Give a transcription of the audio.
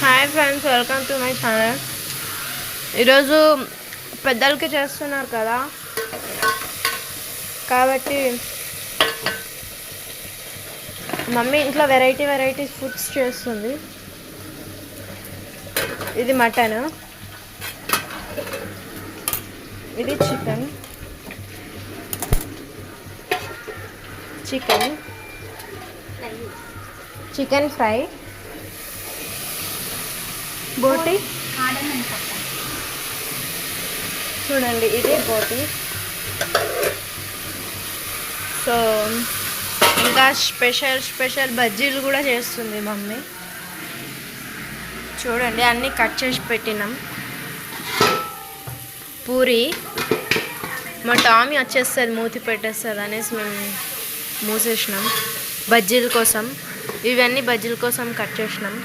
Hi friends, welcome to my channel. ఈరోజు పెద్దలకి చేస్తున్నారు కదా, కాబట్టి మమ్మీ ఇంట్లో వెరైటీ ఫుడ్స్ చేస్తుంది. ఇది మటన్, ఇది చికెన్ ఫ్రై, బోటి చూడండి, ఇది బోటి. సో ఇంకా స్పెషల్ బజ్జీలు కూడా చేస్తుంది మమ్మీ. చూడండి, అన్నీ కట్ చేసి పెట్టినాం. పూరి మా టామీ వచ్చేస్తుంది, మూతి పెట్టేస్తుంది అనేసి మేము మూసేసినాం బజ్జీల కోసం. ఇవన్నీ బజ్జీల కోసం కట్ చేసినాం.